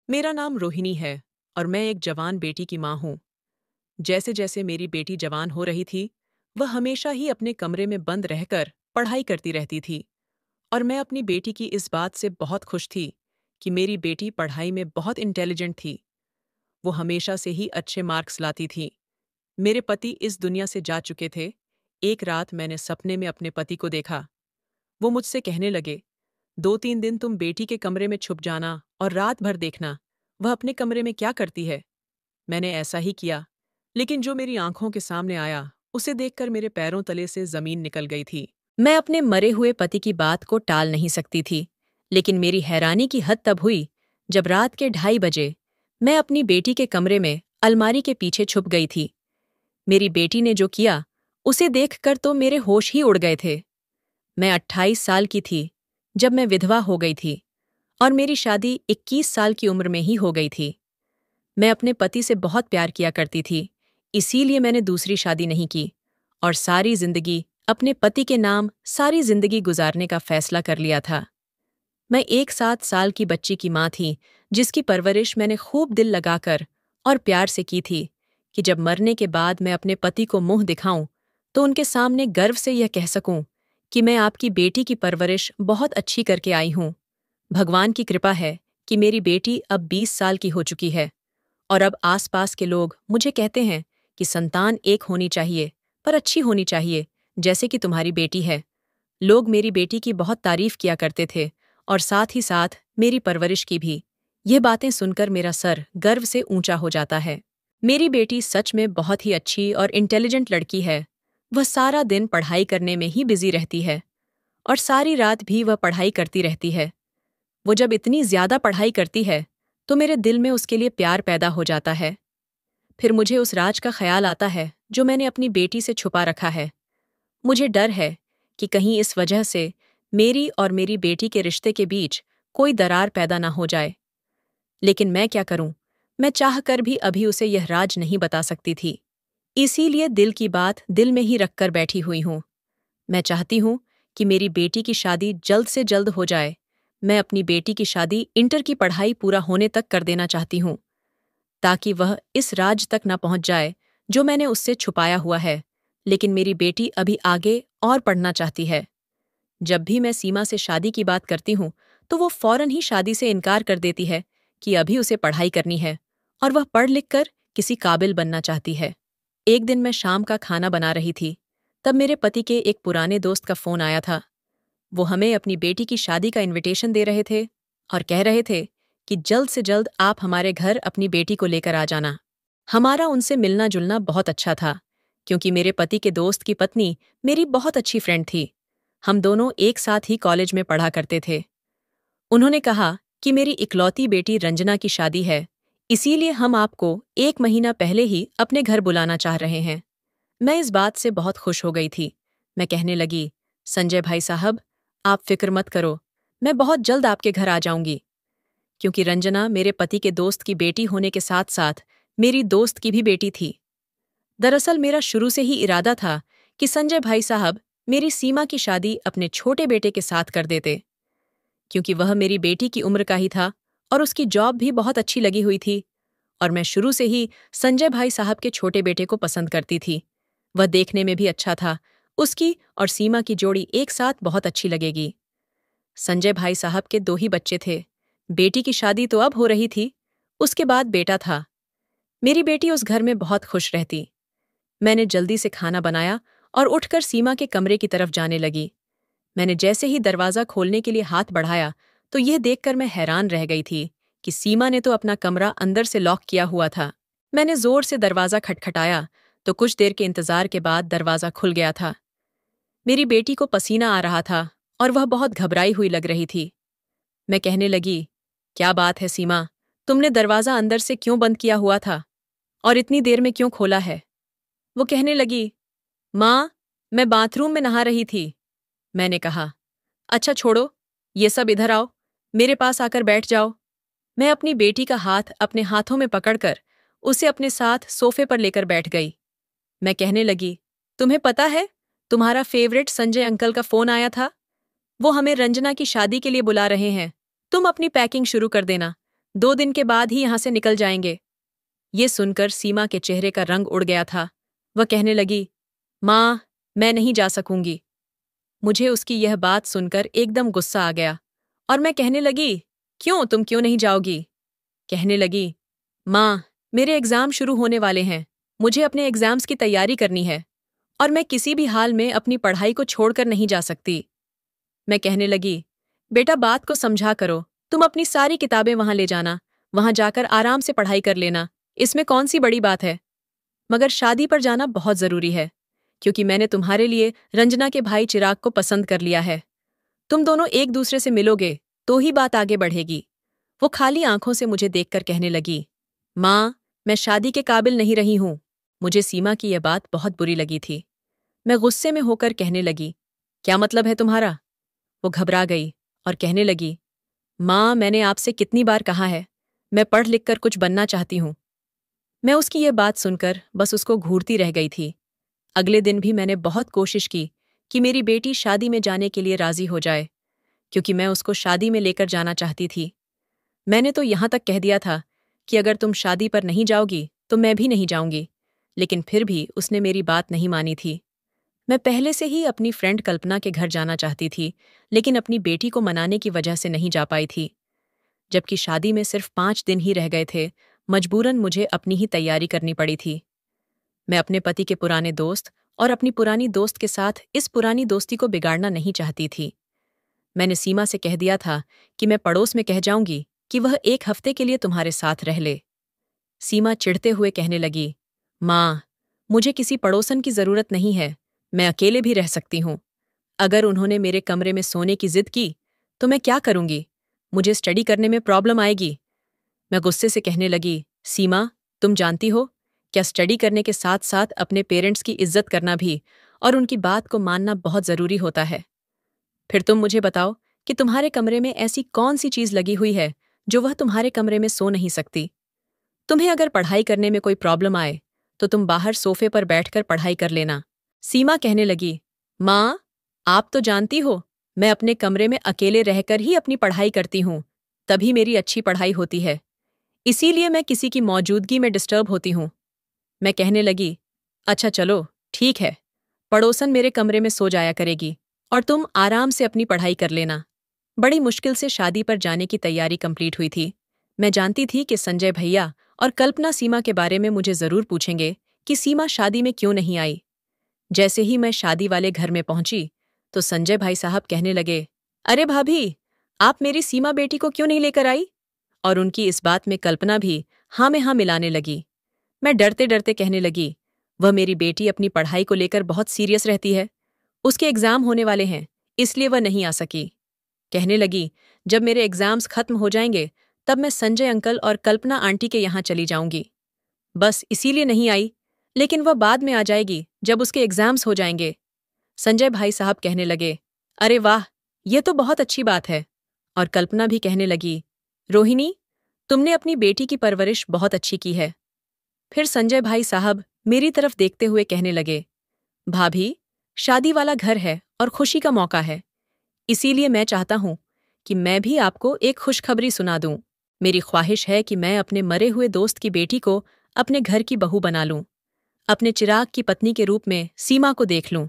मेरा नाम रोहिणी है और मैं एक जवान बेटी की माँ हूँ। जैसे जैसे मेरी बेटी जवान हो रही थी, वह हमेशा ही अपने कमरे में बंद रहकर पढ़ाई करती रहती थी और मैं अपनी बेटी की इस बात से बहुत खुश थी कि मेरी बेटी पढ़ाई में बहुत इंटेलिजेंट थी। वो हमेशा से ही अच्छे मार्क्स लाती थी। मेरे पति इस दुनिया से जा चुके थे। एक रात मैंने सपने में अपने पति को देखा। वो मुझसे कहने लगे, 2-3 दिन तुम बेटी के कमरे में छुप जाना और रात भर देखना वह अपने कमरे में क्या करती है। मैंने ऐसा ही किया, लेकिन जो मेरी आंखों के सामने आया उसे देखकर मेरे पैरों तले से जमीन निकल गई थी। मैं अपने मरे हुए पति की बात को टाल नहीं सकती थी, लेकिन मेरी हैरानी की हद तब हुई जब रात के 2:30 बजे मैं अपनी बेटी के कमरे में अलमारी के पीछे छुप गई थी। मेरी बेटी ने जो किया उसे देखकर तो मेरे होश ही उड़ गए थे। मैं 28 साल की थी जब मैं विधवा हो गई थी और मेरी शादी 21 साल की उम्र में ही हो गई थी। मैं अपने पति से बहुत प्यार किया करती थी, इसीलिए मैंने दूसरी शादी नहीं की और सारी जिंदगी अपने पति के नाम सारी जिंदगी गुजारने का फैसला कर लिया था। मैं एक 7 साल की बच्ची की माँ थी जिसकी परवरिश मैंने खूब दिल लगाकर और प्यार से की थी कि जब मरने के बाद मैं अपने पति को मुंह दिखाऊं तो उनके सामने गर्व से यह कह सकूं कि मैं आपकी बेटी की परवरिश बहुत अच्छी करके आई हूं। भगवान की कृपा है कि मेरी बेटी अब 20 साल की हो चुकी है और अब आसपास के लोग मुझे कहते हैं कि संतान एक होनी चाहिए, पर अच्छी होनी चाहिए, जैसे कि तुम्हारी बेटी है। लोग मेरी बेटी की बहुत तारीफ किया करते थे और साथ ही साथ मेरी परवरिश की भी। ये बातें सुनकर मेरा सर गर्व से ऊंचा हो जाता है। मेरी बेटी सच में बहुत ही अच्छी और इंटेलिजेंट लड़की है। वह सारा दिन पढ़ाई करने में ही बिजी रहती है और सारी रात भी वह पढ़ाई करती रहती है। वो जब इतनी ज्यादा पढ़ाई करती है तो मेरे दिल में उसके लिए प्यार पैदा हो जाता है। फिर मुझे उस राज का ख्याल आता है जो मैंने अपनी बेटी से छुपा रखा है। मुझे डर है कि कहीं इस वजह से मेरी और मेरी बेटी के रिश्ते के बीच कोई दरार पैदा ना हो जाए। लेकिन मैं क्या करूं? मैं चाहकर भी अभी उसे यह राज नहीं बता सकती थी। इसीलिए दिल की बात दिल में ही रखकर बैठी हुई हूं। मैं चाहती हूं कि मेरी बेटी की शादी जल्द से जल्द हो जाए। मैं अपनी बेटी की शादी इंटर की पढ़ाई पूरा होने तक कर देना चाहती हूं, ताकि वह इस राज तक न पहुंच जाए जो मैंने उससे छुपाया हुआ है। लेकिन मेरी बेटी अभी आगे और पढ़ना चाहती है। जब भी मैं सीमा से शादी की बात करती हूँ तो वो फौरन ही शादी से इनकार कर देती है कि अभी उसे पढ़ाई करनी है और वह पढ़ लिख कर किसी काबिल बनना चाहती है। एक दिन मैं शाम का खाना बना रही थी, तब मेरे पति के एक पुराने दोस्त का फोन आया था। वो हमें अपनी बेटी की शादी का इनविटेशन दे रहे थे और कह रहे थे कि जल्द से जल्द आप हमारे घर अपनी बेटी को लेकर आ जाना। हमारा उनसे मिलना जुलना बहुत अच्छा था, क्योंकि मेरे पति के दोस्त की पत्नी मेरी बहुत अच्छी फ्रेंड थी। हम दोनों एक साथ ही कॉलेज में पढ़ा करते थे। उन्होंने कहा कि मेरी इकलौती बेटी रंजना की शादी है, इसीलिए हम आपको 1 महीना पहले ही अपने घर बुलाना चाह रहे हैं। मैं इस बात से बहुत खुश हो गई थी। मैं कहने लगी, संजय भाई साहब, आप फिक्र मत करो, मैं बहुत जल्द आपके घर आ जाऊंगी। क्योंकि रंजना मेरे पति के दोस्त की बेटी होने के साथ साथ मेरी दोस्त की भी बेटी थी। दरअसल मेरा शुरू से ही इरादा था कि संजय भाई साहब मेरी सीमा की शादी अपने छोटे बेटे के साथ कर देते, क्योंकि वह मेरी बेटी की उम्र का ही था और उसकी जॉब भी बहुत अच्छी लगी हुई थी और मैं शुरू से ही संजय भाई साहब के छोटे बेटे को पसंद करती थी। वह देखने में भी अच्छा था। उसकी और सीमा की जोड़ी एक साथ बहुत अच्छी लगेगी। संजय भाई साहब के 2 ही बच्चे थे। बेटी की शादी तो अब हो रही थी, उसके बाद बेटा था। मेरी बेटी उस घर में बहुत खुश रहती। मैंने जल्दी से खाना बनाया और उठकर सीमा के कमरे की तरफ जाने लगी। मैंने जैसे ही दरवाज़ा खोलने के लिए हाथ बढ़ाया तो यह देखकर मैं हैरान रह गई थी कि सीमा ने तो अपना कमरा अंदर से लॉक किया हुआ था। मैंने जोर से दरवाज़ा खटखटाया तो कुछ देर के इंतजार के बाद दरवाज़ा खुल गया था। मेरी बेटी को पसीना आ रहा था और वह बहुत घबराई हुई लग रही थी। मैं कहने लगी, क्या बात है सीमा, तुमने दरवाज़ा अंदर से क्यों बंद किया हुआ था और इतनी देर में क्यों खोला है? वो कहने लगी, माँ, मैं बाथरूम में नहा रही थी। मैंने कहा, अच्छा छोड़ो, ये सब इधर आओ, मेरे पास आकर बैठ जाओ। मैं अपनी बेटी का हाथ अपने हाथों में पकड़कर उसे अपने साथ सोफे पर लेकर बैठ गई। मैं कहने लगी, तुम्हें पता है, तुम्हारा फेवरेट संजय अंकल का फोन आया था। वो हमें रंजना की शादी के लिए बुला रहे हैं। तुम अपनी पैकिंग शुरू कर देना। 2 दिन के बाद ही यहाँ से निकल जाएंगे। ये सुनकर सीमा के चेहरे का रंग उड़ गया था। वह कहने लगी, माँ, मैं नहीं जा सकूंगी। मुझे उसकी यह बात सुनकर एकदम गुस्सा आ गया और मैं कहने लगी, तुम क्यों नहीं जाओगी? कहने लगी, माँ, मेरे एग्जाम शुरू होने वाले हैं। मुझे अपने एग्जाम्स की तैयारी करनी है और मैं किसी भी हाल में अपनी पढ़ाई को छोड़कर नहीं जा सकती। मैं कहने लगी, बेटा, बात को समझा करो। तुम अपनी सारी किताबें वहां ले जाना, वहां जाकर आराम से पढ़ाई कर लेना। इसमें कौन सी बड़ी बात है? मगर शादी पर जाना बहुत जरूरी है, क्योंकि मैंने तुम्हारे लिए रंजना के भाई चिराग को पसंद कर लिया है। तुम दोनों एक दूसरे से मिलोगे तो ही बात आगे बढ़ेगी। वो खाली आंखों से मुझे देखकर कहने लगी, माँ, मैं शादी के काबिल नहीं रही हूं। मुझे सीमा की यह बात बहुत बुरी लगी थी। मैं गुस्से में होकर कहने लगी, क्या मतलब है तुम्हारा? वो घबरा गई और कहने लगी, माँ, मैंने आपसे कितनी बार कहा है, मैं पढ़ लिख कर कुछ बनना चाहती हूँ। मैं उसकी ये बात सुनकर बस उसको घूरती रह गई थी। अगले दिन भी मैंने बहुत कोशिश की कि मेरी बेटी शादी में जाने के लिए राजी हो जाए, क्योंकि मैं उसको शादी में लेकर जाना चाहती थी। मैंने तो यहाँ तक कह दिया था कि अगर तुम शादी पर नहीं जाओगी तो मैं भी नहीं जाऊंगी, लेकिन फिर भी उसने मेरी बात नहीं मानी थी। मैं पहले से ही अपनी फ्रेंड कल्पना के घर जाना चाहती थी, लेकिन अपनी बेटी को मनाने की वजह से नहीं जा पाई थी। जबकि शादी में सिर्फ 5 दिन ही रह गए थे, मजबूरन मुझे अपनी ही तैयारी करनी पड़ी थी। मैं अपने पति के पुराने दोस्त और अपनी पुरानी दोस्त के साथ इस पुरानी दोस्ती को बिगाड़ना नहीं चाहती थी। मैंने सीमा से कह दिया था कि मैं पड़ोस में कह जाऊंगी कि वह 1 हफ्ते के लिए तुम्हारे साथ रह ले। सीमा चिढ़ते हुए कहने लगी, माँ, मुझे किसी पड़ोसन की जरूरत नहीं है, मैं अकेले भी रह सकती हूँ। अगर उन्होंने मेरे कमरे में सोने की जिद की तो मैं क्या करूंगी? मुझे स्टडी करने में प्रॉब्लम आएगी। मैं गुस्से से कहने लगी, सीमा, तुम जानती हो, क्या स्टडी करने के साथ साथ अपने पेरेंट्स की इज्जत करना भी और उनकी बात को मानना बहुत जरूरी होता है। फिर तुम मुझे बताओ कि तुम्हारे कमरे में ऐसी कौन सी चीज लगी हुई है जो वह तुम्हारे कमरे में सो नहीं सकती? तुम्हें अगर पढ़ाई करने में कोई प्रॉब्लम आए तो तुम बाहर सोफे पर बैठकर पढ़ाई कर लेना। सीमा कहने लगी, माँ, आप तो जानती हो, मैं अपने कमरे में अकेले रहकर ही अपनी पढ़ाई करती हूँ, तभी मेरी अच्छी पढ़ाई होती है। इसीलिए मैं किसी की मौजूदगी में डिस्टर्ब होती हूँ। मैं कहने लगी, अच्छा चलो, ठीक है, पड़ोसन मेरे कमरे में सो जाया करेगी और तुम आराम से अपनी पढ़ाई कर लेना। बड़ी मुश्किल से शादी पर जाने की तैयारी कंप्लीट हुई थी। मैं जानती थी कि संजय भैया और कल्पना सीमा के बारे में मुझे जरूर पूछेंगे कि सीमा शादी में क्यों नहीं आई। जैसे ही मैं शादी वाले घर में पहुंची तो संजय भाई साहब कहने लगे, अरे भाभी, आप मेरी सीमा बेटी को क्यों नहीं लेकर आई? और उनकी इस बात में कल्पना भी हाँ में हाँ मिलाने लगी। मैं डरते डरते कहने लगी, वह मेरी बेटी अपनी पढ़ाई को लेकर बहुत सीरियस रहती है, उसके एग्जाम होने वाले हैं, इसलिए वह नहीं आ सकी। कहने लगी, जब मेरे एग्जाम्स खत्म हो जाएंगे तब मैं संजय अंकल और कल्पना आंटी के यहाँ चली जाऊंगी। बस इसीलिए नहीं आई, लेकिन वह बाद में आ जाएगी जब उसके एग्जाम्स हो जाएंगे। संजय भाई साहब कहने लगे, अरे वाह, यह तो बहुत अच्छी बात है। और कल्पना भी कहने लगी, रोहिणी, तुमने अपनी बेटी की परवरिश बहुत अच्छी की है। फिर संजय भाई साहब मेरी तरफ देखते हुए कहने लगे, भाभी, शादी वाला घर है और खुशी का मौका है, इसीलिए मैं चाहता हूं कि मैं भी आपको एक खुशखबरी सुना दूं। मेरी ख्वाहिश है कि मैं अपने मरे हुए दोस्त की बेटी को अपने घर की बहू बना लूं, अपने चिराग की पत्नी के रूप में सीमा को देख लूं।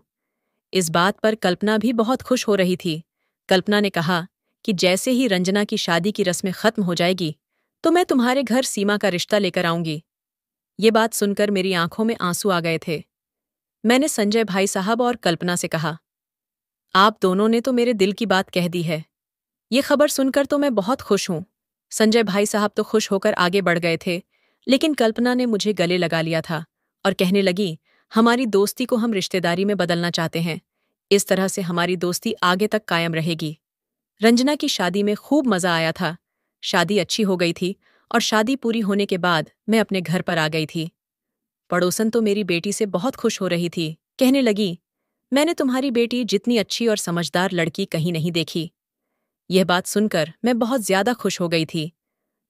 इस बात पर कल्पना भी बहुत खुश हो रही थी। कल्पना ने कहा कि जैसे ही रंजना की शादी की रस्में खत्म हो जाएगी तो मैं तुम्हारे घर सीमा का रिश्ता लेकर आऊंगी। ये बात सुनकर मेरी आंखों में आंसू आ गए थे। मैंने संजय भाई साहब और कल्पना से कहा, आप दोनों ने तो मेरे दिल की बात कह दी है। ये खबर सुनकर तो मैं बहुत खुश हूं। संजय भाई साहब तो खुश होकर आगे बढ़ गए थे, लेकिन कल्पना ने मुझे गले लगा लिया था और कहने लगी, हमारी दोस्ती को हम रिश्तेदारी में बदलना चाहते हैं। इस तरह से हमारी दोस्ती आगे तक कायम रहेगी। रंजना की शादी में खूब मजा आया था। शादी अच्छी हो गई थी और शादी पूरी होने के बाद मैं अपने घर पर आ गई थी। पड़ोसन तो मेरी बेटी से बहुत खुश हो रही थी। कहने लगी, मैंने तुम्हारी बेटी जितनी अच्छी और समझदार लड़की कहीं नहीं देखी। यह बात सुनकर मैं बहुत ज्यादा खुश हो गई थी।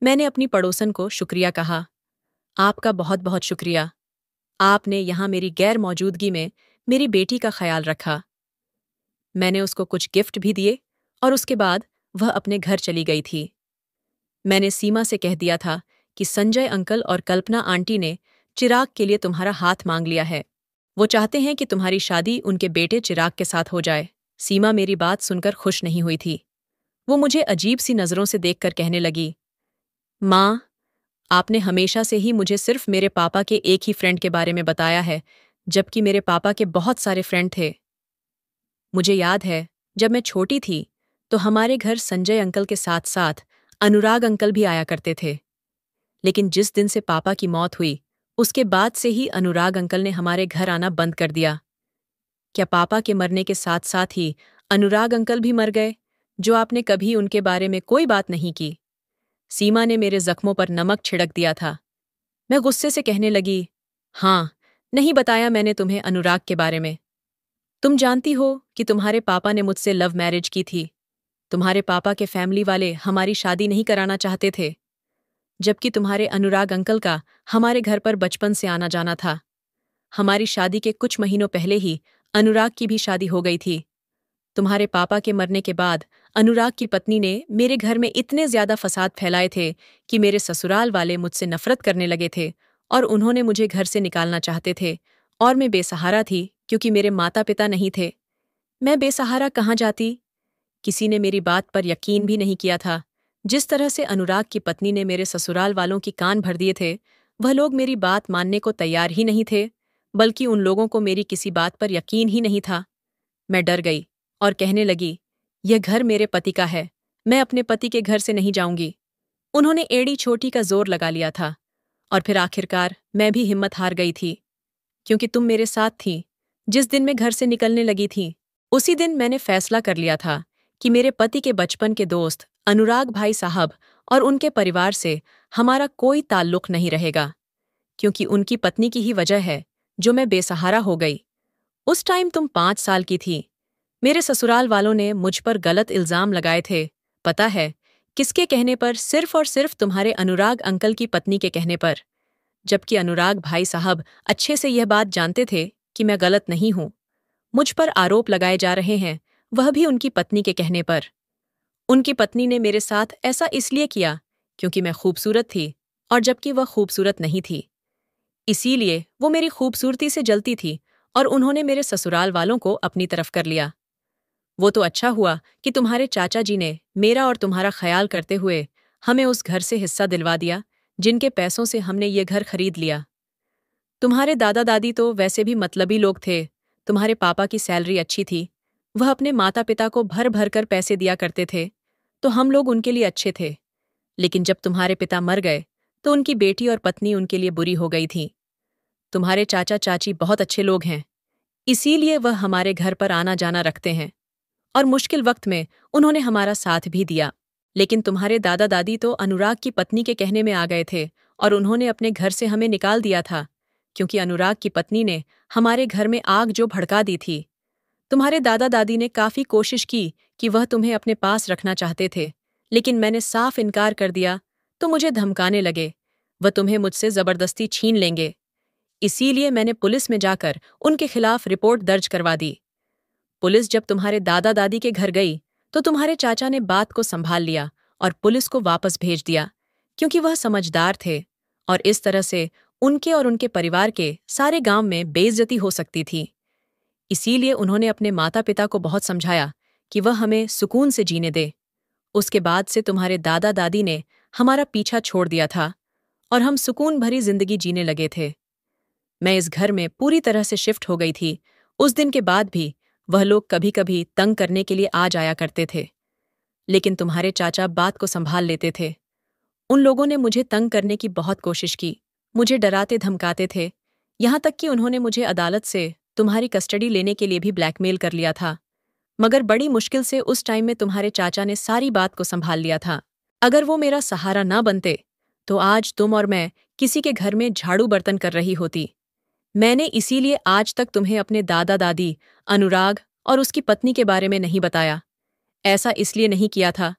मैंने अपनी पड़ोसन को शुक्रिया कहा, आपका बहुत बहुत शुक्रिया। आपने यहाँ मेरी गैर मौजूदगी में मेरी बेटी का ख्याल रखा। मैंने उसको कुछ गिफ्ट भी दिए और उसके बाद वह अपने घर चली गई थी। मैंने सीमा से कह दिया था कि संजय अंकल और कल्पना आंटी ने चिराग के लिए तुम्हारा हाथ मांग लिया है। वो चाहते हैं कि तुम्हारी शादी उनके बेटे चिराग के साथ हो जाए। सीमा मेरी बात सुनकर खुश नहीं हुई थी। वो मुझे अजीब सी नज़रों से देखकर कहने लगी, माँ, आपने हमेशा से ही मुझे सिर्फ मेरे पापा के एक ही फ्रेंड के बारे में बताया है, जबकि मेरे पापा के बहुत सारे फ्रेंड थे। मुझे याद है, जब मैं छोटी थी तो हमारे घर संजय अंकल के साथ साथ अनुराग अंकल भी आया करते थे। लेकिन जिस दिन से पापा की मौत हुई, उसके बाद से ही अनुराग अंकल ने हमारे घर आना बंद कर दिया। क्या पापा के मरने के साथ साथ ही अनुराग अंकल भी मर गए, जो आपने कभी उनके बारे में कोई बात नहीं की? सीमा ने मेरे जख्मों पर नमक छिड़क दिया था। मैं गुस्से से कहने लगी, हाँ, नहीं बताया मैंने तुम्हें अनुराग के बारे में। तुम जानती हो कि तुम्हारे पापा ने मुझसे लव मैरिज की थी। तुम्हारे पापा के फैमिली वाले हमारी शादी नहीं कराना चाहते थे, जबकि तुम्हारे अनुराग अंकल का हमारे घर पर बचपन से आना जाना था। हमारी शादी के कुछ महीनों पहले ही अनुराग की भी शादी हो गई थी। तुम्हारे पापा के मरने के बाद अनुराग की पत्नी ने मेरे घर में इतने ज्यादा फसाद फैलाए थे कि मेरे ससुराल वाले मुझसे नफरत करने लगे थे और उन्होंने मुझे घर से निकालना चाहते थे। और मैं बेसहारा थी क्योंकि मेरे माता पिता नहीं थे। मैं बेसहारा कहाँ जाती? किसी ने मेरी बात पर यकीन भी नहीं किया था। जिस तरह से अनुराग की पत्नी ने मेरे ससुराल वालों की कान भर दिए थे, वह लोग मेरी बात मानने को तैयार ही नहीं थे, बल्कि उन लोगों को मेरी किसी बात पर यकीन ही नहीं था। मैं डर गई और कहने लगी, यह घर मेरे पति का है, मैं अपने पति के घर से नहीं जाऊंगी। उन्होंने एड़ी छोटी का जोर लगा लिया था और फिर आखिरकार मैं भी हिम्मत हार गई थी, क्योंकि तुम मेरे साथ थी। जिस दिन मैं घर से निकलने लगी थी, उसी दिन मैंने फैसला कर लिया था कि मेरे पति के बचपन के दोस्त अनुराग भाई साहब और उनके परिवार से हमारा कोई ताल्लुक नहीं रहेगा, क्योंकि उनकी पत्नी की ही वजह है जो मैं बेसहारा हो गई। उस टाइम तुम 5 साल की थी। मेरे ससुराल वालों ने मुझ पर गलत इल्जाम लगाए थे। पता है किसके कहने पर? सिर्फ और सिर्फ तुम्हारे अनुराग अंकल की पत्नी के कहने पर। जबकि अनुराग भाई साहब अच्छे से यह बात जानते थे कि मैं गलत नहीं हूं। मुझ पर आरोप लगाए जा रहे हैं, वह भी उनकी पत्नी के कहने पर। उनकी पत्नी ने मेरे साथ ऐसा इसलिए किया क्योंकि मैं खूबसूरत थी, और जबकि वह खूबसूरत नहीं थी। इसीलिए वो मेरी खूबसूरती से जलती थी और उन्होंने मेरे ससुराल वालों को अपनी तरफ कर लिया। वो तो अच्छा हुआ कि तुम्हारे चाचा जी ने मेरा और तुम्हारा ख्याल करते हुए हमें उस घर से हिस्सा दिलवा दिया, जिनके पैसों से हमने ये घर खरीद लिया। तुम्हारे दादा दादी तो वैसे भी मतलबी लोग थे। तुम्हारे पापा की सैलरी अच्छी थी, वह अपने माता पिता को भर भर कर पैसे दिया करते थे, तो हम लोग उनके लिए अच्छे थे। लेकिन जब तुम्हारे पिता मर गए तो उनकी बेटी और पत्नी उनके लिए बुरी हो गई थी। तुम्हारे चाचा चाची बहुत अच्छे लोग हैं, इसीलिए वह हमारे घर पर आना जाना रखते हैं, और मुश्किल वक्त में उन्होंने हमारा साथ भी दिया। लेकिन तुम्हारे दादा दादी तो अनुराग की पत्नी के कहने में आ गए थे और उन्होंने अपने घर से हमें निकाल दिया था, क्योंकि अनुराग की पत्नी ने हमारे घर में आग जो भड़का दी थी। तुम्हारे दादा दादी ने काफी कोशिश की कि वह तुम्हें अपने पास रखना चाहते थे, लेकिन मैंने साफ इनकार कर दिया तो मुझे धमकाने लगे, वह तुम्हें मुझसे जबरदस्ती छीन लेंगे। इसीलिए मैंने पुलिस में जाकर उनके खिलाफ रिपोर्ट दर्ज करवा दी। पुलिस जब तुम्हारे दादा दादी के घर गई तो तुम्हारे चाचा ने बात को संभाल लिया और पुलिस को वापस भेज दिया, क्योंकि वह समझदार थे, और इस तरह से उनके और उनके परिवार के सारे गांव में बेइज्जती हो सकती थी। इसीलिए उन्होंने अपने माता पिता को बहुत समझाया कि वह हमें सुकून से जीने दे। उसके बाद से तुम्हारे दादा दादी ने हमारा पीछा छोड़ दिया था और हम सुकून भरी जिंदगी जीने लगे थे। मैं इस घर में पूरी तरह से शिफ्ट हो गई थी। उस दिन के बाद भी वह लोग कभी कभी तंग करने के लिए आ जाया करते थे, लेकिन तुम्हारे चाचा बात को संभाल लेते थे। उन लोगों ने मुझे तंग करने की बहुत कोशिश की, मुझे डराते धमकाते थे, यहाँ तक कि उन्होंने मुझे अदालत से तुम्हारी कस्टडी लेने के लिए भी ब्लैकमेल कर लिया था। मगर बड़ी मुश्किल से उस टाइम में तुम्हारे चाचा ने सारी बात को संभाल लिया था। अगर वो मेरा सहारा ना बनते तो आज तुम और मैं किसी के घर में झाड़ू बर्तन कर रही होती। मैंने इसीलिए आज तक तुम्हें अपने दादा दादी, अनुराग और उसकी पत्नी के बारे में नहीं बताया। ऐसा इसलिए नहीं किया था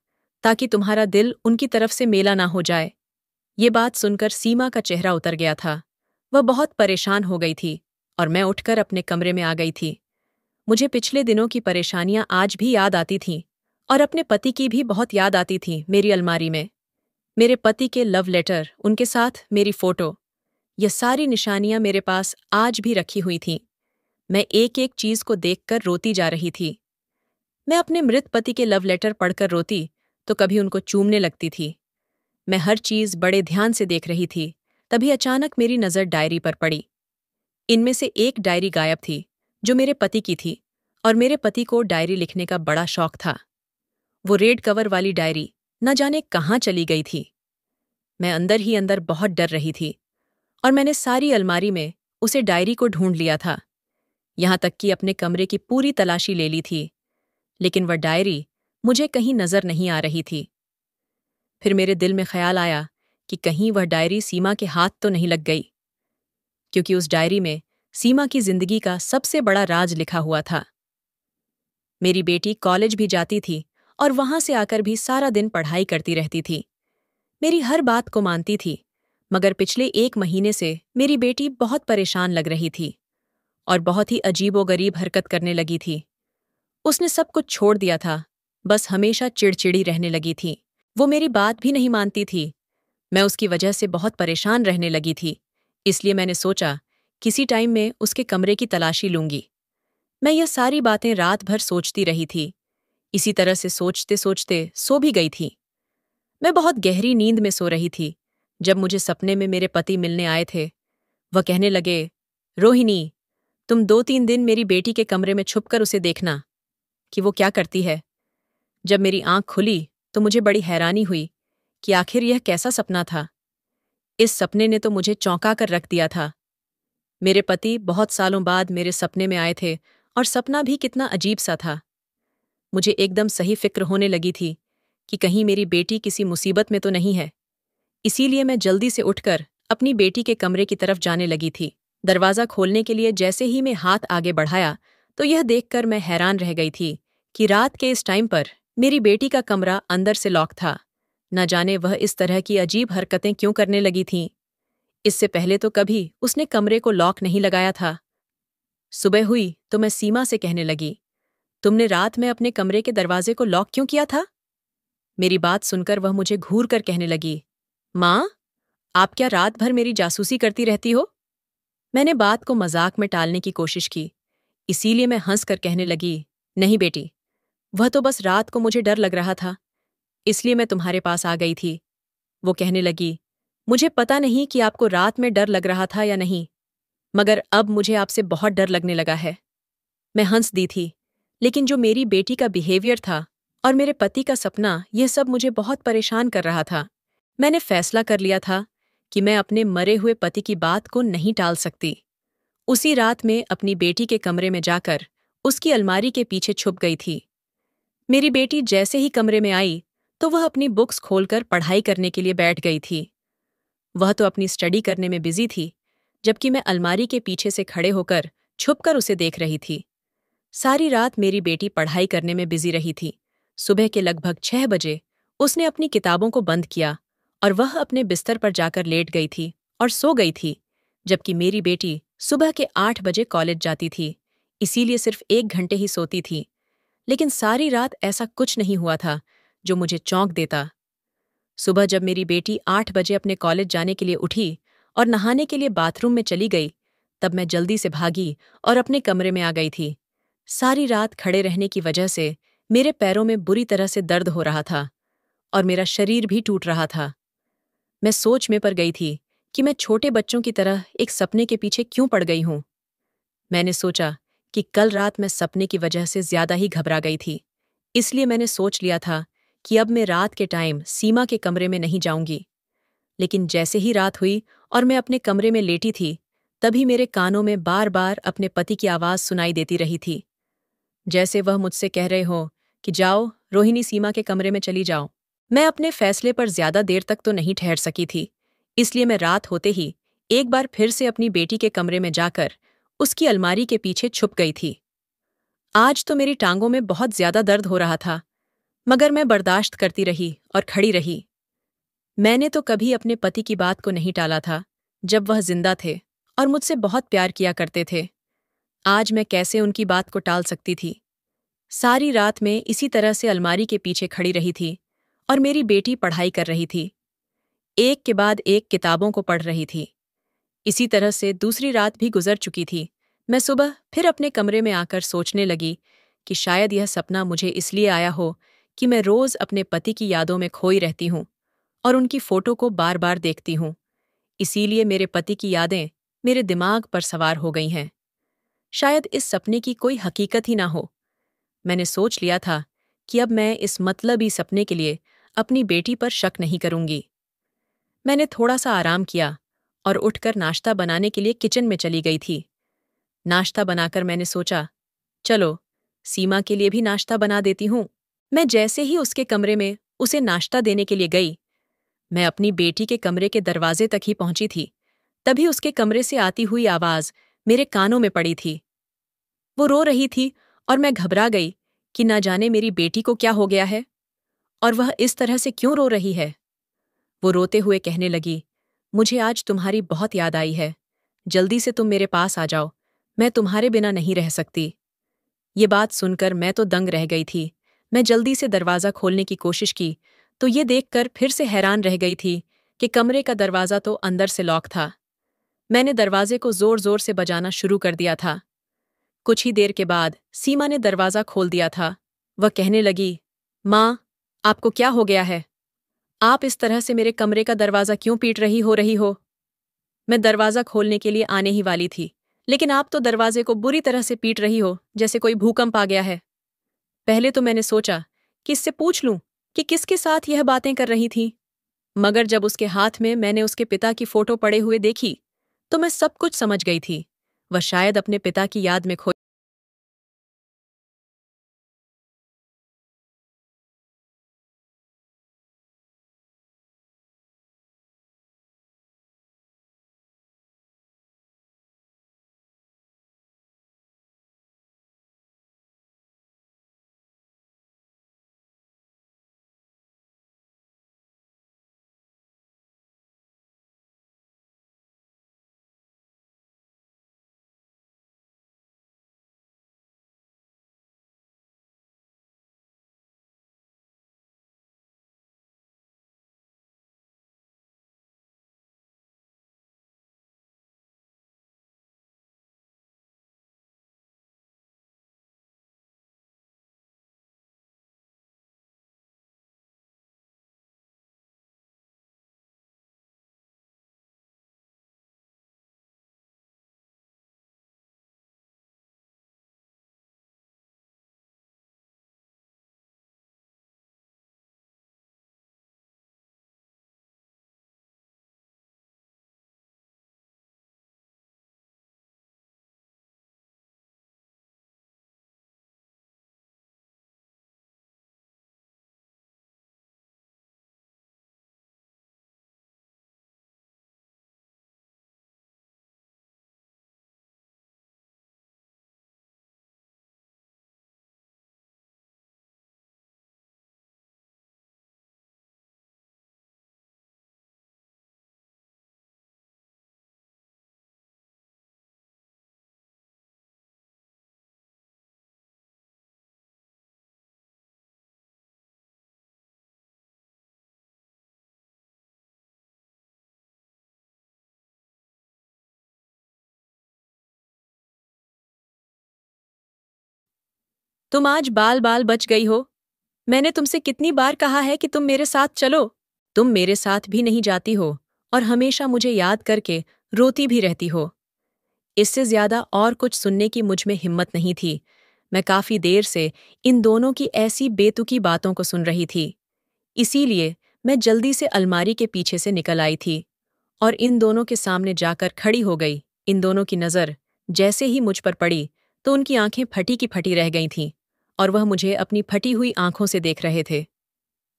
ताकि तुम्हारा दिल उनकी तरफ से मेला ना हो जाए। ये बात सुनकर सीमा का चेहरा उतर गया था। वह बहुत परेशान हो गई थी और मैं उठकर अपने कमरे में आ गई थी। मुझे पिछले दिनों की परेशानियां आज भी याद आती थीं और अपने पति की भी बहुत याद आती थी मेरी अलमारी में। मेरे पति के लव लेटर, उनके साथ मेरी फोटो, ये सारी निशानियां मेरे पास आज भी रखी हुई थीं। मैं एक एक चीज को देखकर रोती जा रही थी। मैं अपने मृत पति के लव लेटर पढ़कर रोती तो कभी उनको चूमने लगती थी। मैं हर चीज बड़े ध्यान से देख रही थी, तभी अचानक मेरी नजर डायरी पर पड़ी। इनमें से एक डायरी गायब थी, जो मेरे पति की थी, और मेरे पति को डायरी लिखने का बड़ा शौक था। वो रेड कवर वाली डायरी न जाने कहाँ चली गई थी। मैं अंदर ही अंदर बहुत डर रही थी, और मैंने सारी अलमारी में उसे डायरी को ढूंढ लिया था, यहां तक कि अपने कमरे की पूरी तलाशी ले ली थी, लेकिन वह डायरी मुझे कहीं नजर नहीं आ रही थी। फिर मेरे दिल में ख्याल आया कि कहीं वह डायरी सीमा के हाथ तो नहीं लग गई, क्योंकि उस डायरी में सीमा की जिंदगी का सबसे बड़ा राज लिखा हुआ था। मेरी बेटी कॉलेज भी जाती थी और वहां से आकर भी सारा दिन पढ़ाई करती रहती थी। मेरी हर बात को मानती थी, मगर पिछले 1 महीने से मेरी बेटी बहुत परेशान लग रही थी और बहुत ही अजीबोगरीब हरकत करने लगी थी। उसने सब कुछ छोड़ दिया था, बस हमेशा चिड़चिड़ी रहने लगी थी। वो मेरी बात भी नहीं मानती थी। मैं उसकी वजह से बहुत परेशान रहने लगी थी, इसलिए मैंने सोचा किसी टाइम में उसके कमरे की तलाशी लूंगी। मैं यह सारी बातें रात भर सोचती रही थी। इसी तरह से सोचते सोचते सो भी गई थी। मैं बहुत गहरी नींद में सो रही थी जब मुझे सपने में मेरे पति मिलने आए थे। वह कहने लगे, रोहिणी, तुम 2-3 दिन मेरी बेटी के कमरे में छुपकर उसे देखना कि वो क्या करती है। जब मेरी आंख खुली तो मुझे बड़ी हैरानी हुई कि आखिर यह कैसा सपना था। इस सपने ने तो मुझे चौंका कर रख दिया था। मेरे पति बहुत सालों बाद मेरे सपने में आए थे, और सपना भी कितना अजीब सा था। मुझे एकदम सही फिक्र होने लगी थी कि कहीं मेरी बेटी किसी मुसीबत में तो नहीं है। इसीलिए मैं जल्दी से उठकर अपनी बेटी के कमरे की तरफ जाने लगी थी। दरवाज़ा खोलने के लिए जैसे ही मैं हाथ आगे बढ़ाया तो यह देखकर मैं हैरान रह गई थी कि रात के इस टाइम पर मेरी बेटी का कमरा अंदर से लॉक था। न जाने वह इस तरह की अजीब हरकतें क्यों करने लगी थीं। इससे पहले तो कभी उसने कमरे को लॉक नहीं लगाया था। सुबह हुई तो मैं सीमा से कहने लगी, तुमने रात में अपने कमरे के दरवाजे को लॉक क्यों किया था? मेरी बात सुनकर वह मुझे घूर कर कहने लगी, माँ, आप क्या रात भर मेरी जासूसी करती रहती हो? मैंने बात को मजाक में टालने की कोशिश की, इसीलिए मैं हंसकर कहने लगी, नहीं बेटी, वह तो बस रात को मुझे डर लग रहा था, इसलिए मैं तुम्हारे पास आ गई थी। वो कहने लगी, मुझे पता नहीं कि आपको रात में डर लग रहा था या नहीं, मगर अब मुझे आपसे बहुत डर लगने लगा है। मैं हंस दी थी, लेकिन जो मेरी बेटी का बिहेवियर था और मेरे पति का सपना, यह सब मुझे बहुत परेशान कर रहा था। मैंने फैसला कर लिया था कि मैं अपने मरे हुए पति की बात को नहीं टाल सकती। उसी रात में अपनी बेटी के कमरे में जाकर उसकी अलमारी के पीछे छुप गई थी। मेरी बेटी जैसे ही कमरे में आई तो वह अपनी बुक्स खोलकर पढ़ाई करने के लिए बैठ गई थी। वह तो अपनी स्टडी करने में बिजी थी, जबकि मैं अलमारी के पीछे से खड़े होकर छुपकर उसे देख रही थी। सारी रात मेरी बेटी पढ़ाई करने में बिजी रही थी। सुबह के लगभग 6 बजे उसने अपनी किताबों को बंद किया और वह अपने बिस्तर पर जाकर लेट गई थी और सो गई थी, जबकि मेरी बेटी सुबह के 8 बजे कॉलेज जाती थी, इसीलिए सिर्फ 1 घंटे ही सोती थी। लेकिन सारी रात ऐसा कुछ नहीं हुआ था जो मुझे चौंक देता। सुबह जब मेरी बेटी 8 बजे अपने कॉलेज जाने के लिए उठी और नहाने के लिए बाथरूम में चली गई, तब मैं जल्दी से भागी और अपने कमरे में आ गई थी। सारी रात खड़े रहने की वजह से मेरे पैरों में बुरी तरह से दर्द हो रहा था और मेरा शरीर भी टूट रहा था। मैं सोच में पड़ गई थी कि मैं छोटे बच्चों की तरह एक सपने के पीछे क्यों पड़ गई हूं। मैंने सोचा कि कल रात मैं सपने की वजह से ज्यादा ही घबरा गई थी, इसलिए मैंने सोच लिया था कि अब मैं रात के टाइम सीमा के कमरे में नहीं जाऊंगी। लेकिन जैसे ही रात हुई और मैं अपने कमरे में लेटी थी, तभी मेरे कानों में बार बार अपने पति की आवाज सुनाई देती रही थी, जैसे वह मुझसे कह रहे हो कि जाओ रोहिणी, सीमा के कमरे में चली जाओ। मैं अपने फैसले पर ज्यादा देर तक तो नहीं ठहर सकी थी, इसलिए मैं रात होते ही एक बार फिर से अपनी बेटी के कमरे में जाकर उसकी अलमारी के पीछे छुप गई थी। आज तो मेरी टांगों में बहुत ज्यादा दर्द हो रहा था, मगर मैं बर्दाश्त करती रही और खड़ी रही। मैंने तो कभी अपने पति की बात को नहीं टाला था जब वह जिंदा थे और मुझसे बहुत प्यार किया करते थे। आज मैं कैसे उनकी बात को टाल सकती थी। सारी रात में इसी तरह से अलमारी के पीछे खड़ी रही थी और मेरी बेटी पढ़ाई कर रही थी। एक के बाद एक किताबों को पढ़ रही थी। इसी तरह से दूसरी रात भी गुजर चुकी थी। मैं सुबह फिर अपने कमरे में आकर सोचने लगी कि शायद यह सपना मुझे इसलिए आया हो कि मैं रोज अपने पति की यादों में खोई रहती हूँ और उनकी फोटो को बार बार देखती हूँ। इसीलिए मेरे पति की यादें मेरे दिमाग पर सवार हो गई हैं। शायद इस सपने की कोई हकीकत ही ना हो। मैंने सोच लिया था कि अब मैं इस मतलबी सपने के लिए अपनी बेटी पर शक नहीं करूंगी। मैंने थोड़ा सा आराम किया और उठकर नाश्ता बनाने के लिए किचन में चली गई थी। नाश्ता बनाकर मैंने सोचा, चलो सीमा के लिए भी नाश्ता बना देती हूँ। मैं जैसे ही उसके कमरे में उसे नाश्ता देने के लिए गई, मैं अपनी बेटी के कमरे के दरवाजे तक ही पहुंची थी, तभी उसके कमरे से आती हुई आवाज मेरे कानों में पड़ी थी। वो रो रही थी और मैं घबरा गई कि ना जाने मेरी बेटी को क्या हो गया है और वह इस तरह से क्यों रो रही है। वो रोते हुए कहने लगी, मुझे आज तुम्हारी बहुत याद आई है। जल्दी से तुम मेरे पास आ जाओ, मैं तुम्हारे बिना नहीं रह सकती। ये बात सुनकर मैं तो दंग रह गई थी। मैं जल्दी से दरवाज़ा खोलने की कोशिश की तो ये देखकर फिर से हैरान रह गई थी कि कमरे का दरवाज़ा तो अंदर से लॉक था। मैंने दरवाजे को जोर जोर से बजाना शुरू कर दिया था। कुछ ही देर के बाद सीमा ने दरवाज़ा खोल दिया था। वह कहने लगी, माँ, आपको क्या हो गया है? आप इस तरह से मेरे कमरे का दरवाज़ा क्यों पीट रही हो? मैं दरवाज़ा खोलने के लिए आने ही वाली थी, लेकिन आप तो दरवाजे को बुरी तरह से पीट रही हो, जैसे कोई भूकंप आ गया है। पहले तो मैंने सोचा कि इससे पूछ लूं कि किसके साथ यह बातें कर रही थी, मगर जब उसके हाथ में मैंने उसके पिता की फोटो पड़े हुए देखी, तो मैं सब कुछ समझ गई थी। वह शायद अपने पिता की याद में खो तुम आज बाल बाल बच गई हो। मैंने तुमसे कितनी बार कहा है कि तुम मेरे साथ चलो। तुम मेरे साथ भी नहीं जाती हो और हमेशा मुझे याद करके रोती भी रहती हो। इससे ज्यादा और कुछ सुनने की मुझ में हिम्मत नहीं थी। मैं काफी देर से इन दोनों की ऐसी बेतुकी बातों को सुन रही थी। इसीलिए मैं जल्दी से अलमारी के पीछे से निकल आई थी और इन दोनों के सामने जाकर खड़ी हो गई। इन दोनों की नज़र जैसे ही मुझ पर पड़ी तो उनकी आंखें फटी की फटी रह गई थीं और वह मुझे अपनी फटी हुई आंखों से देख रहे थे।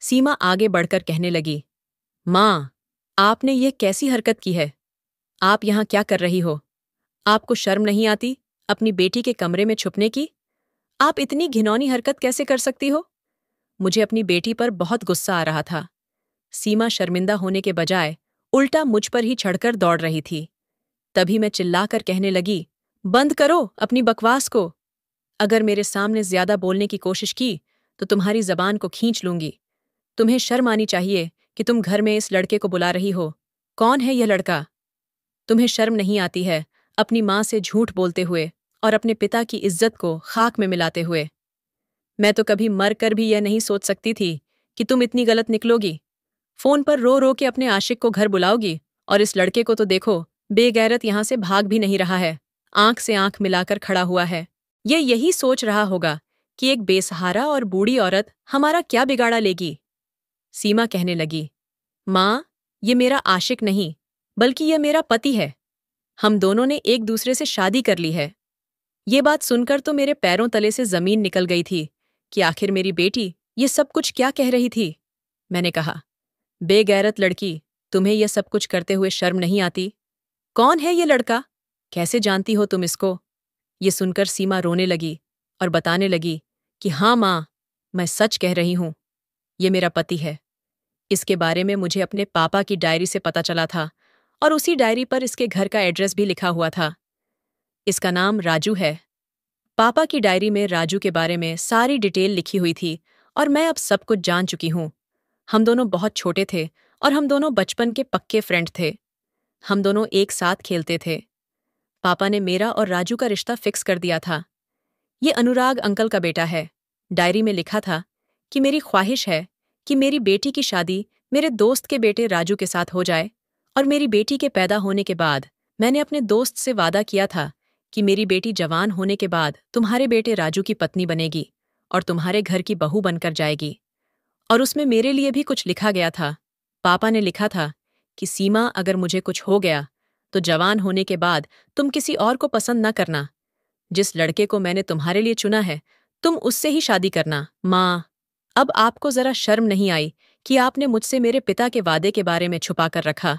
सीमा आगे बढ़कर कहने लगी, माँ, आपने ये कैसी हरकत की है? आप यहाँ क्या कर रही हो? आपको शर्म नहीं आती अपनी बेटी के कमरे में छुपने की? आप इतनी घिनौनी हरकत कैसे कर सकती हो? मुझे अपनी बेटी पर बहुत गुस्सा आ रहा था। सीमा शर्मिंदा होने के बजाय उल्टा मुझ पर ही चढ़कर दौड़ रही थी। तभी मैं चिल्लाकर कहने लगी, बंद करो अपनी बकवास को। अगर मेरे सामने ज्यादा बोलने की कोशिश की तो तुम्हारी जबान को खींच लूंगी। तुम्हें शर्म आनी चाहिए कि तुम घर में इस लड़के को बुला रही हो। कौन है यह लड़का? तुम्हें शर्म नहीं आती है अपनी माँ से झूठ बोलते हुए और अपने पिता की इज्जत को खाक में मिलाते हुए? मैं तो कभी मर कर भी यह नहीं सोच सकती थी कि तुम इतनी गलत निकलोगी। फोन पर रो रो के अपने आशिक को घर बुलाओगी, और इस लड़के को तो देखो, बेगैरत यहां से भाग भी नहीं रहा है, आंख से आंख मिलाकर खड़ा हुआ है। ये यही सोच रहा होगा कि एक बेसहारा और बूढ़ी औरत हमारा क्या बिगाड़ा लेगी। सीमा कहने लगी, माँ, ये मेरा आशिक नहीं, बल्कि यह मेरा पति है। हम दोनों ने एक दूसरे से शादी कर ली है। ये बात सुनकर तो मेरे पैरों तले से जमीन निकल गई थी कि आखिर मेरी बेटी ये सब कुछ क्या कह रही थी। मैंने कहा, बेगैरत लड़की, तुम्हें यह सब कुछ करते हुए शर्म नहीं आती? कौन है ये लड़का? कैसे जानती हो तुम इसको? ये सुनकर सीमा रोने लगी और बताने लगी कि हाँ माँ, मैं सच कह रही हूं, ये मेरा पति है। इसके बारे में मुझे अपने पापा की डायरी से पता चला था, और उसी डायरी पर इसके घर का एड्रेस भी लिखा हुआ था। इसका नाम राजू है। पापा की डायरी में राजू के बारे में सारी डिटेल लिखी हुई थी, और मैं अब सब कुछ जान चुकी हूं। हम दोनों बहुत छोटे थे और हम दोनों बचपन के पक्के फ्रेंड थे। हम दोनों एक साथ खेलते थे। पापा ने मेरा और राजू का रिश्ता फिक्स कर दिया था। ये अनुराग अंकल का बेटा है। डायरी में लिखा था कि मेरी ख्वाहिश है कि मेरी बेटी की शादी मेरे दोस्त के बेटे राजू के साथ हो जाए, और मेरी बेटी के पैदा होने के बाद मैंने अपने दोस्त से वादा किया था कि मेरी बेटी जवान होने के बाद तुम्हारे बेटे राजू की पत्नी बनेगी और तुम्हारे घर की बहू बनकर जाएगी। और उसमें मेरे लिए भी कुछ लिखा गया था। पापा ने लिखा था कि सीमा, अगर मुझे कुछ हो गया तो जवान होने के बाद तुम किसी और को पसंद न करना। जिस लड़के को मैंने तुम्हारे लिए चुना है, तुम उससे ही शादी करना। माँ, अब आपको जरा शर्म नहीं आई कि आपने मुझसे मेरे पिता के वादे के बारे में छुपा कर रखा?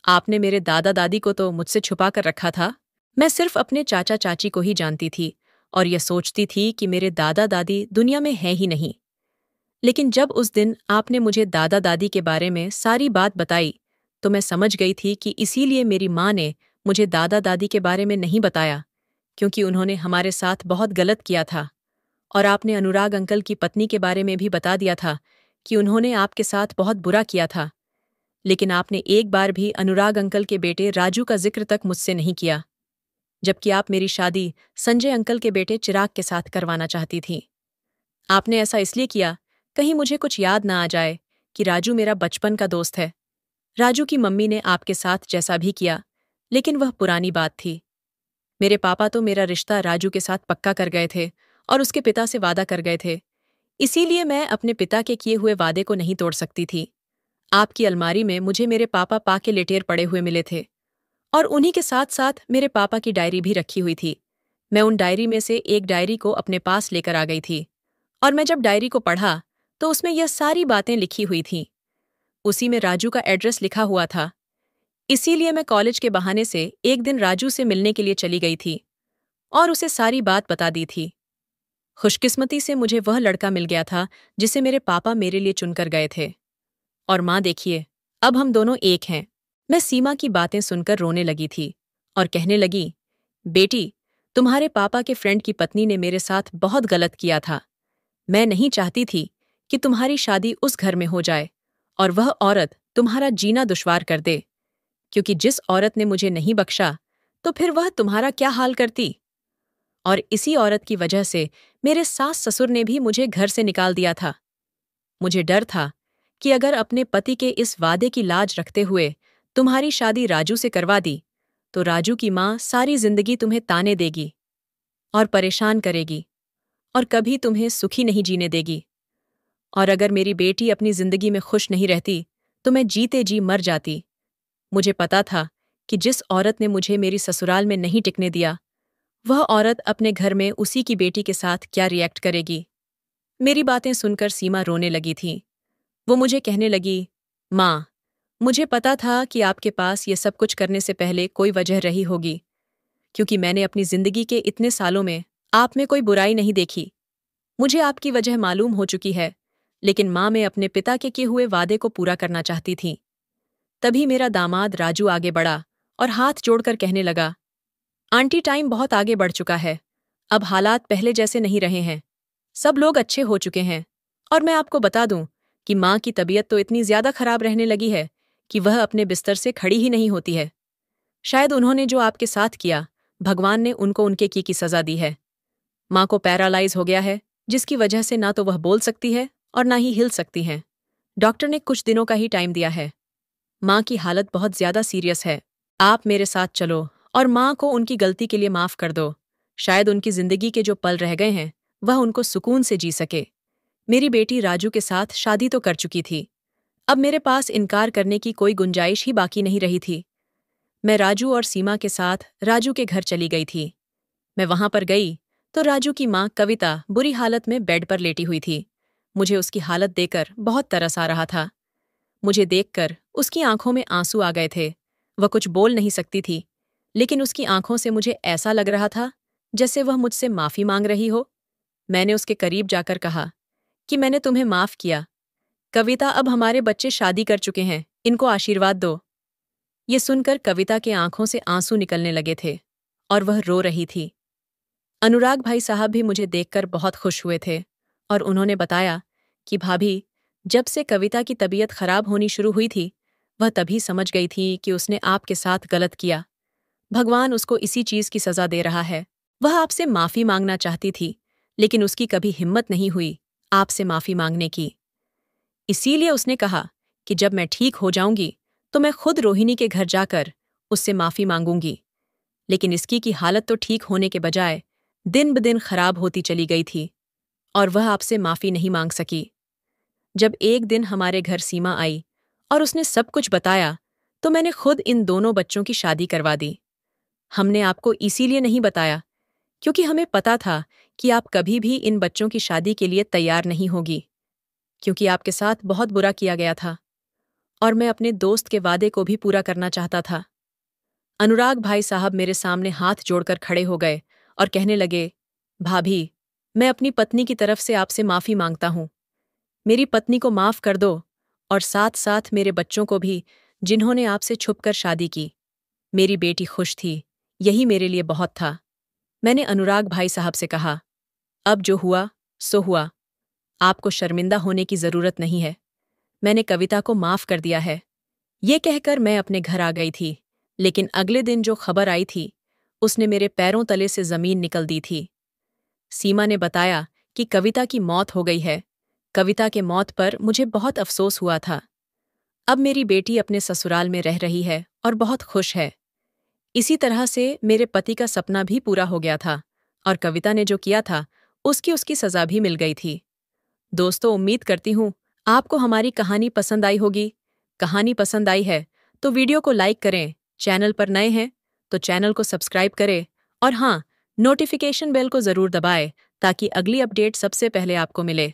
आपने मेरे दादा दादी को तो मुझसे छुपा कर रखा था। मैं सिर्फ अपने चाचा चाची को ही जानती थी और यह सोचती थी कि मेरे दादा दादी दुनिया में हैं ही नहीं। लेकिन जब उस दिन आपने मुझे दादा दादी के बारे में सारी बात बताई, तो मैं समझ गई थी कि इसीलिए मेरी माँ ने मुझे दादा दादी के बारे में नहीं बताया, क्योंकि उन्होंने हमारे साथ बहुत गलत किया था। और आपने अनुराग अंकल की पत्नी के बारे में भी बता दिया था कि उन्होंने आपके साथ बहुत बुरा किया था। लेकिन आपने एक बार भी अनुराग अंकल के बेटे राजू का जिक्र तक मुझसे नहीं किया, जबकि आप मेरी शादी संजय अंकल के बेटे चिराग के साथ करवाना चाहती थी। आपने ऐसा इसलिए किया कहीं मुझे कुछ याद ना आ जाए कि राजू मेरा बचपन का दोस्त है। राजू की मम्मी ने आपके साथ जैसा भी किया, लेकिन वह पुरानी बात थी। मेरे पापा तो मेरा रिश्ता राजू के साथ पक्का कर गए थे और उसके पिता से वादा कर गए थे। इसीलिए मैं अपने पिता के किए हुए वादे को नहीं तोड़ सकती थी। आपकी अलमारी में मुझे मेरे पापा पाके लेटेर पड़े हुए मिले थे, और उन्हीं के साथ साथ मेरे पापा की डायरी भी रखी हुई थी। मैं उन डायरी में से एक डायरी को अपने पास लेकर आ गई थी, और मैं जब डायरी को पढ़ा तो उसमें यह सारी बातें लिखी हुई थीं। उसी में राजू का एड्रेस लिखा हुआ था। इसीलिए मैं कॉलेज के बहाने से एक दिन राजू से मिलने के लिए चली गई थी और उसे सारी बात बता दी थी। खुशकिस्मती से मुझे वह लड़का मिल गया था जिसे मेरे पापा मेरे लिए चुनकर गए थे। और माँ देखिए, अब हम दोनों एक हैं। मैं सीमा की बातें सुनकर रोने लगी थी और कहने लगी, बेटी, तुम्हारे पापा के फ्रेंड की पत्नी ने मेरे साथ बहुत गलत किया था। मैं नहीं चाहती थी कि तुम्हारी शादी उस घर में हो जाए और वह औरत तुम्हारा जीना दुश्वार कर दे, क्योंकि जिस औरत ने मुझे नहीं बख्शा, तो फिर वह तुम्हारा क्या हाल करती। और इसी औरत की वजह से मेरे सास ससुर ने भी मुझे घर से निकाल दिया था। मुझे डर था कि अगर अपने पति के इस वादे की लाज रखते हुए तुम्हारी शादी राजू से करवा दी, तो राजू की माँ सारी जिंदगी तुम्हें ताने देगी और परेशान करेगी और कभी तुम्हें सुखी नहीं जीने देगी। और अगर मेरी बेटी अपनी जिंदगी में खुश नहीं रहती, तो मैं जीते जी मर जाती। मुझे पता था कि जिस औरत ने मुझे मेरी ससुराल में नहीं टिकने दिया, वह औरत अपने घर में उसी की बेटी के साथ क्या रिएक्ट करेगी। मेरी बातें सुनकर सीमा रोने लगी थी। वो मुझे कहने लगी, माँ, मुझे पता था कि आपके पास ये सब कुछ करने से पहले कोई वजह रही होगी, क्योंकि मैंने अपनी जिंदगी के इतने सालों में आप में कोई बुराई नहीं देखी। मुझे आपकी वजह मालूम हो चुकी है, लेकिन माँ, मैं अपने पिता के किए हुए वादे को पूरा करना चाहती थी। तभी मेरा दामाद राजू आगे बढ़ा और हाथ जोड़कर कहने लगा, आंटी, टाइम बहुत आगे बढ़ चुका है। अब हालात पहले जैसे नहीं रहे हैं। सब लोग अच्छे हो चुके हैं, और मैं आपको बता दूं कि माँ की तबीयत तो इतनी ज़्यादा खराब रहने लगी है कि वह अपने बिस्तर से खड़ी ही नहीं होती है। शायद उन्होंने जो आपके साथ किया, भगवान ने उनको उनके की सज़ा दी है। माँ को पैरालाइज हो गया है, जिसकी वजह से ना तो वह बोल सकती है और ना ही हिल सकती हैं। डॉक्टर ने कुछ दिनों का ही टाइम दिया है। माँ की हालत बहुत ज़्यादा सीरियस है। आप मेरे साथ चलो और माँ को उनकी गलती के लिए माफ़ कर दो। शायद उनकी ज़िंदगी के जो पल रह गए हैं, वह उनको सुकून से जी सके। मेरी बेटी राजू के साथ शादी तो कर चुकी थी। अब मेरे पास इनकार करने की कोई गुंजाइश ही बाकी नहीं रही थी। मैं राजू और सीमा के साथ राजू के घर चली गई थी। मैं वहां पर गई तो राजू की माँ कविता बुरी हालत में बेड पर लेटी हुई थी। मुझे उसकी हालत देखकर बहुत तरस आ रहा था। मुझे देखकर उसकी आंखों में आंसू आ गए थे। वह कुछ बोल नहीं सकती थी, लेकिन उसकी आंखों से मुझे ऐसा लग रहा था जैसे वह मुझसे माफ़ी मांग रही हो। मैंने उसके करीब जाकर कहा कि मैंने तुम्हें माफ़ किया। कविता, अब हमारे बच्चे शादी कर चुके हैं, इनको आशीर्वाद दो। ये सुनकर कविता के आंखों से आंसू निकलने लगे थे और वह रो रही थी। अनुराग भाई साहब भी मुझे देखकर बहुत खुश हुए थे और उन्होंने बताया कि भाभी, जब से कविता की तबीयत खराब होनी शुरू हुई थी, वह तभी समझ गई थी कि उसने आपके साथ गलत किया। भगवान उसको इसी चीज की सजा दे रहा है। वह आपसे माफी मांगना चाहती थी, लेकिन उसकी कभी हिम्मत नहीं हुई आपसे माफी मांगने की। इसीलिए उसने कहा कि जब मैं ठीक हो जाऊंगी तो मैं खुद रोहिणी के घर जाकर उससे माफी मांगूंगी। लेकिन इसकी की हालत तो ठीक होने के बजाय दिन ब दिन खराब होती चली गई थी और वह आपसे माफी नहीं मांग सकी। जब एक दिन हमारे घर सीमा आई और उसने सब कुछ बताया, तो मैंने खुद इन दोनों बच्चों की शादी करवा दी। हमने आपको इसीलिए नहीं बताया क्योंकि हमें पता था कि आप कभी भी इन बच्चों की शादी के लिए तैयार नहीं होगी, क्योंकि आपके साथ बहुत बुरा किया गया था और मैं अपने दोस्त के वादे को भी पूरा करना चाहता था। अनुराग भाई साहब मेरे सामने हाथ जोड़कर खड़े हो गए और कहने लगे, भाभी, मैं अपनी पत्नी की तरफ से आपसे माफी मांगता हूं। मेरी पत्नी को माफ कर दो और साथ साथ मेरे बच्चों को भी, जिन्होंने आपसे छुपकर शादी की। मेरी बेटी खुश थी, यही मेरे लिए बहुत था। मैंने अनुराग भाई साहब से कहा, अब जो हुआ सो हुआ, आपको शर्मिंदा होने की जरूरत नहीं है। मैंने कविता को माफ कर दिया है। ये कहकर मैं अपने घर आ गई थी, लेकिन अगले दिन जो खबर आई थी, उसने मेरे पैरों तले से जमीन निकल दी थी। सीमा ने बताया कि कविता की मौत हो गई है। कविता के मौत पर मुझे बहुत अफसोस हुआ था। अब मेरी बेटी अपने ससुराल में रह रही है और बहुत खुश है। इसी तरह से मेरे पति का सपना भी पूरा हो गया था और कविता ने जो किया था उसकी सजा भी मिल गई थी। दोस्तों, उम्मीद करती हूँ आपको हमारी कहानी पसंद आई होगी। कहानी पसंद आई है तो वीडियो को लाइक करें, चैनल पर नए हैं तो चैनल को सब्सक्राइब करें और हाँ, नोटिफिकेशन बेल को ज़रूर दबाएं ताकि अगली अपडेट सबसे पहले आपको मिले।